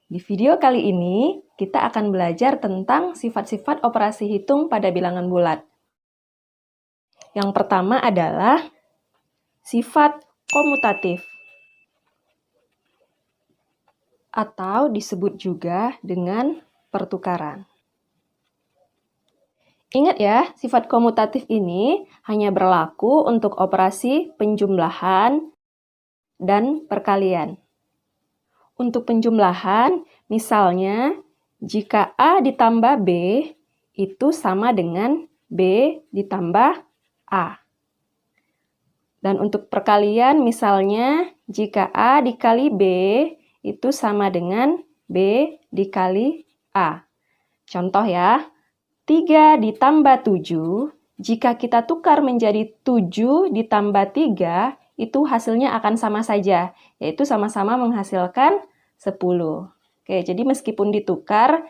Di video kali ini, kita akan belajar tentang sifat-sifat operasi hitung pada bilangan bulat. Yang pertama adalah sifat komutatif, atau disebut juga dengan pertukaran. Ingat ya, sifat komutatif ini hanya berlaku untuk operasi penjumlahan dan perkalian. Untuk penjumlahan, misalnya, jika A ditambah B, itu sama dengan B ditambah A. Dan untuk perkalian, misalnya, jika A dikali B, itu sama dengan B dikali A. Contoh ya, 3 ditambah 7, jika kita tukar menjadi 7 ditambah 3, itu hasilnya akan sama saja, yaitu sama-sama menghasilkan 10. Oke, jadi meskipun ditukar,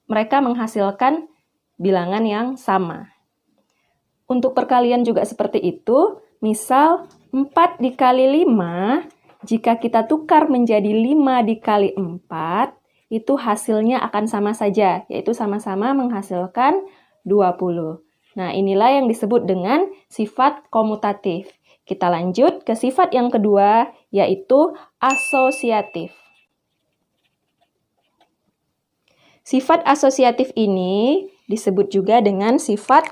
mereka menghasilkan bilangan yang sama. Untuk perkalian juga seperti itu, misal 4 dikali 5, jika kita tukar menjadi 5 dikali 4, itu hasilnya akan sama saja, yaitu sama-sama menghasilkan 20. Nah, inilah yang disebut dengan sifat komutatif. Kita lanjut ke sifat yang kedua, yaitu asosiatif. Sifat asosiatif ini disebut juga dengan sifat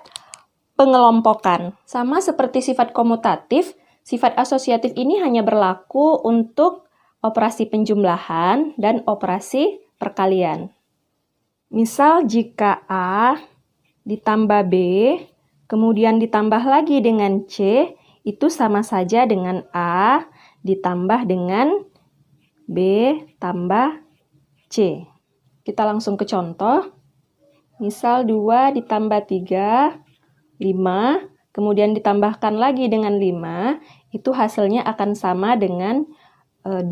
pengelompokan. Sama seperti sifat komutatif, sifat asosiatif ini hanya berlaku untuk operasi penjumlahan dan operasi perkalian. Misal jika A ditambah B, kemudian ditambah lagi dengan C, itu sama saja dengan A ditambah dengan B tambah C. Kita langsung ke contoh. Misal 2 ditambah 3, 5, kemudian ditambahkan lagi dengan 5, itu hasilnya akan sama dengan 2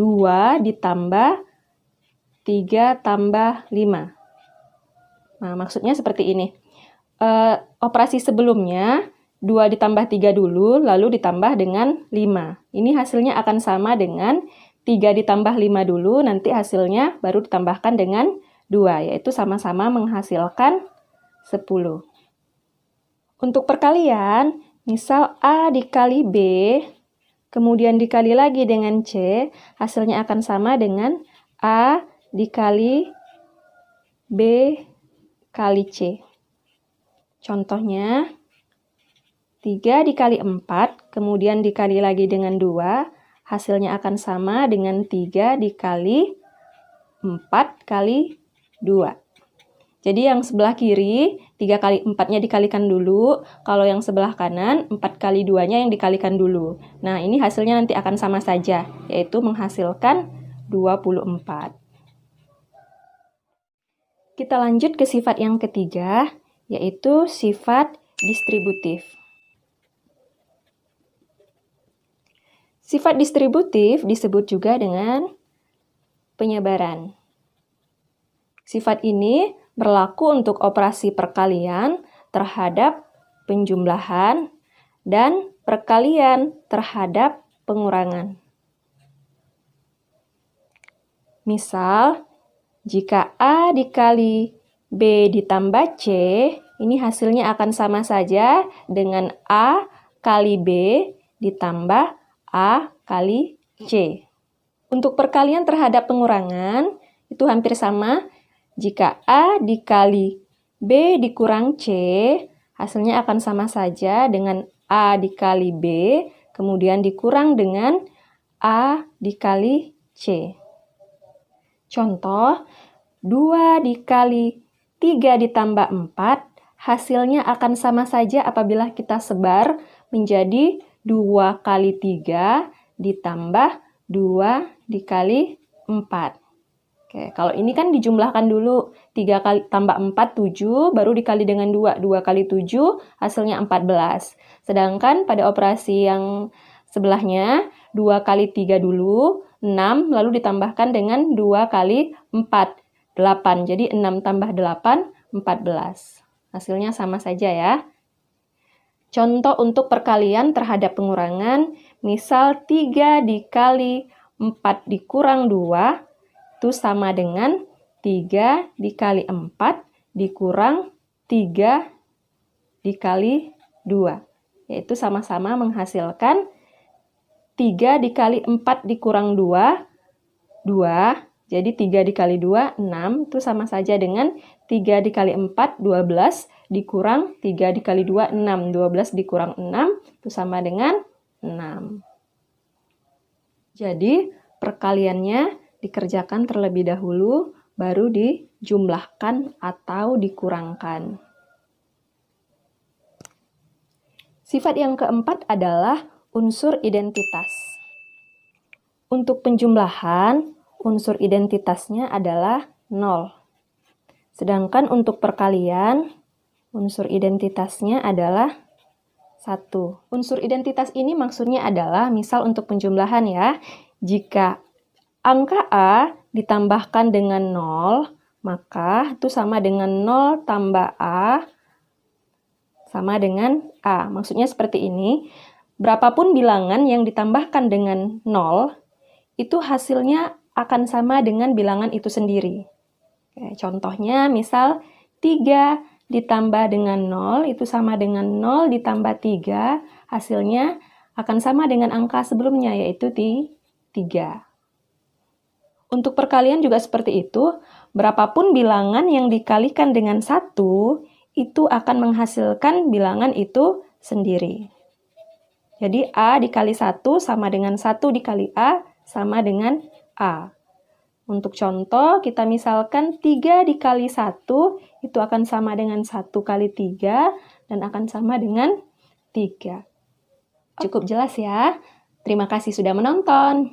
ditambah 3 tambah 5. Nah, maksudnya seperti ini. Operasi sebelumnya, 2 ditambah 3 dulu, lalu ditambah dengan 5. Ini hasilnya akan sama dengan 3 ditambah 5 dulu, nanti hasilnya baru ditambahkan dengan 2, yaitu sama-sama menghasilkan 10. Untuk perkalian, misal A dikali B, kemudian dikali lagi dengan C, hasilnya akan sama dengan A dikali B kali C. Contohnya, 3 dikali 4, kemudian dikali lagi dengan 2, hasilnya akan sama dengan 3 dikali 4 kali 2. Jadi yang sebelah kiri, 3 kali 4-nya dikalikan dulu. Kalau yang sebelah kanan, 4 kali 2-nya yang dikalikan dulu. Nah, ini hasilnya nanti akan sama saja, yaitu menghasilkan 24. Kita lanjut ke sifat yang ketiga, yaitu sifat distributif. Sifat distributif disebut juga dengan penyebaran. Sifat ini berlaku untuk operasi perkalian terhadap penjumlahan dan perkalian terhadap pengurangan. Misal, jika A dikali B ditambah C, ini hasilnya akan sama saja dengan A kali B ditambah A kali C. Untuk perkalian terhadap pengurangan, itu hampir sama. Jika A dikali B dikurang C, hasilnya akan sama saja dengan A dikali B, kemudian dikurang dengan A dikali C. Contoh, 2 dikali 3 ditambah 4, hasilnya akan sama saja apabila kita sebar menjadi 2 kali 3 ditambah 2 dikali 4. Oke, kalau ini kan dijumlahkan dulu, 3 kali tambah 4, 7, baru dikali dengan 2. 2 kali 7, hasilnya 14. Sedangkan pada operasi yang sebelahnya, 2 kali 3 dulu, 6, lalu ditambahkan dengan 2 kali 4, 8. Jadi 6 tambah 8, 14. Hasilnya sama saja ya. Contoh untuk perkalian terhadap pengurangan, misal 3 dikali 4 dikurang 2, itu sama dengan 3 dikali 4 dikurang 3 dikali 2. Yaitu sama-sama menghasilkan 3 dikali 4 dikurang 2, 2. Jadi 3 dikali 2, 6. Itu sama saja dengan 3 dikali 4, 12. Dikurang 3 dikali 2, 6. 12 dikurang 6, itu sama dengan 6. Jadi, perkaliannya dikerjakan terlebih dahulu, baru dijumlahkan atau dikurangkan. Sifat yang keempat adalah unsur identitas. Untuk penjumlahan, unsur identitasnya adalah 0. Sedangkan untuk perkalian, unsur identitasnya adalah 1. Unsur identitas ini maksudnya adalah, misal untuk penjumlahan ya, jika angka A ditambahkan dengan 0, maka itu sama dengan 0 tambah A sama dengan A. Maksudnya seperti ini, berapapun bilangan yang ditambahkan dengan 0, itu hasilnya akan sama dengan bilangan itu sendiri. Oke, contohnya misal 3 ditambah dengan 0 itu sama dengan 0 ditambah 3, hasilnya akan sama dengan angka sebelumnya yaitu 3. Untuk perkalian juga seperti itu, berapapun bilangan yang dikalikan dengan 1 itu akan menghasilkan bilangan itu sendiri. Jadi A dikali 1 sama dengan 1 dikali A sama dengan A. Untuk contoh, kita misalkan 3 dikali 1 itu akan sama dengan 1 kali 3 dan akan sama dengan 3. Cukup jelas ya? Terima kasih sudah menonton.